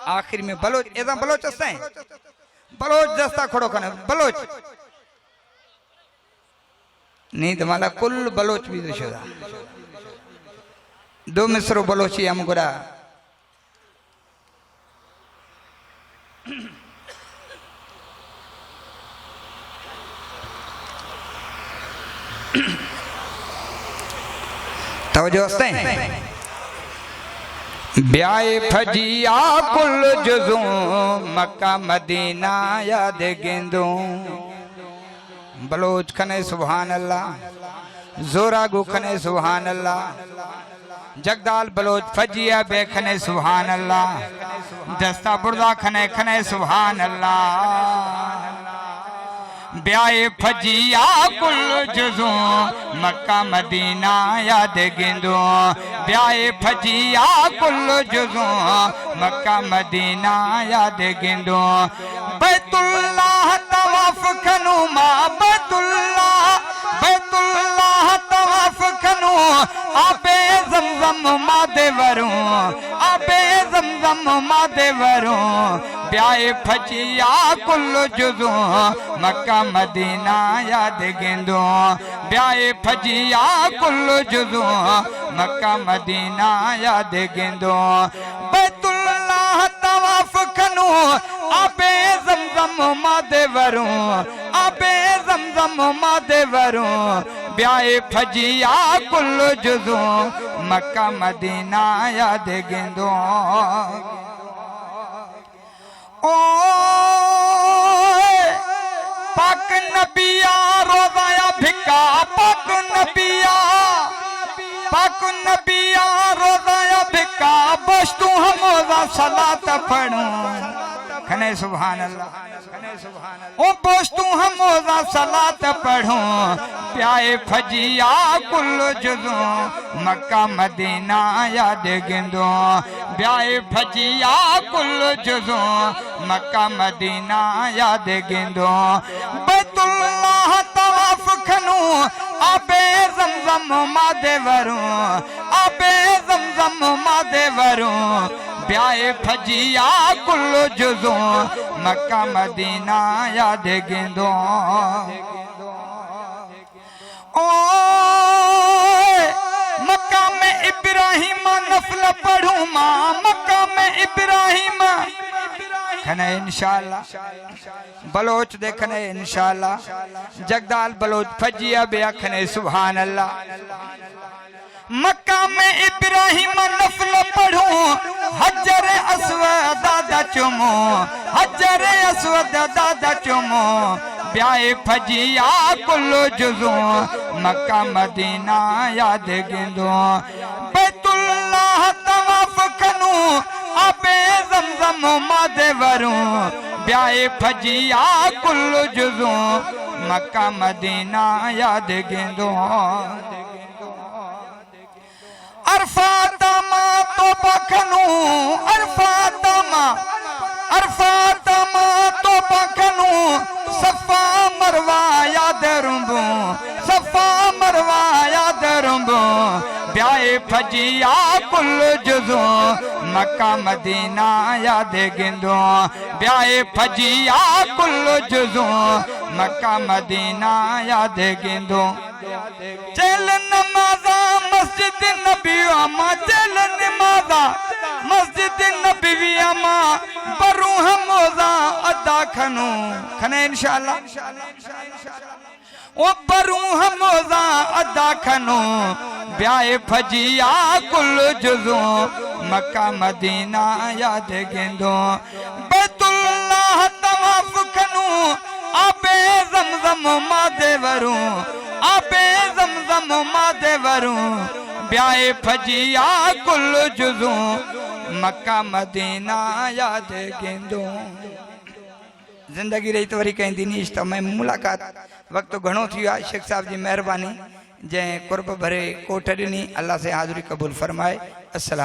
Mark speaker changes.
Speaker 1: आखिर में बलोच ऐसा बलोच असां बलोच दस्ता खड़ो कने बलोच नहीं तो माला कुल बलोच भी दुशोदा दो मिसरो बलोची हम गुरा तवज्जो हस्ते ब्याए फजिया कुल जुज़ू मक्का मदीना याद गेंदू बलोच खने सुभान अल्लाह जोरा गु खने सुभान अल्लाह जगदाल बलोच फजिया बेखने सुभान अल्लाह दस्ता बुर्दा खने खने सुभान अल्लाह ब्याए फजिया कुल जुज़ू मक्का मदीना याद गेंदू ब्याए फजिया कुल जुज़ू मक्का मदीना याद गेंदू बैतुल्लाह तवाफ खनू मा बैतुल्लाह तवाफ खनू आबे ज़मज़म मादे वरू आबे ज़मज़म मादे वरू ब्याए फजिया कुल जुज़ू मक्का मदीना याद गेंदू ब्याए फजिया कुल जुज़ू मक्का मदीना याद गेंदू बैतुल्लाह तवाफ खनू आबे ज़मज़म मादे वरू आबे ज़मज़म मादे वरू ब्याए फजिया कुल जुज़ू मक्का मदीना याद गेंदू ओ पाक नबिया रोज़ाया भिक्का पाक नबिया रोज़ाया भिक्का बस तू हम सलात पढ़ू खने सुभान अल्लाह ओ बस तू हम सलात पढ़ू प्याए फजिया कुल जुज़ू मक्का मदीना याद गेंदू ब्याए फजिया कुल जुज़ू मक्का मदीना याद गेंदू बैतुल्लाह तवाफ खनू आबे ज़मज़म मादे वरू आबे ज़मज़म मादे वरू ब्याए फजिया कुल जुज़ू मक्का मदीना याद गेंदू ओ मक्का में इब्राहिम नफल पढ़ू मां मक्का में इब्राहिम खने इंशाअल्लाह बलोच देखने इंशाअल्लाह जगदाल बलोच फजिया बे खने सुभान अल्लाह मक्का में इब्राहिम नफल पढ़ू हजर अस्वद दादा चुमो हजर अस्वद दादा चुमो ब्याए फजिया कुल जुज़ू मक्का मदीना याद गेंदू बैतुल्लाह तवाफ खनू आबे ज़मज़म मादे वरू ब्याए फजिया कुल जुज़ू मक्का मदीना याद गेंदू अरफात मा तो पखनू अरफात मा तो पखनू सफा मरवा याद रुंबू सफा मरवा याद रुंबू ब्याए फजिया कुल जुज़ू मक्का मदीना याद गेंदू ब्याए फजिया कुल जुज़ू मक्का मदीना याद गेंदू चल नमाज़ा मस्जिद नबिया मा चल नमाज़ा मस्जिद नबिया मा बरू हमोज़ा अदा खनू खने इंशाअल्लाह ओ बरू हमोज़ा अदा खनू ब्याए फजिया कुल जुज़ू मक्का मदीना याद गेंदू बैतुल्लाह तवाफ खनू आबे ज़मज़म मादे वरू आबे ज़मज़म मादे वरू ब्याए फजिया कुल जुज़ू मक्का मदीना याद गेंदू जिंदगी रही तो वरी कहीं दी तो मैं मुलाकात वक्त घणो थी वियो आहे शेख साहब जी मेहरबानी जै कुर्ब भरे कोठ ॾिनी अल्लाह से हाज़िरी कबूल फरमाए। अस्सलाम।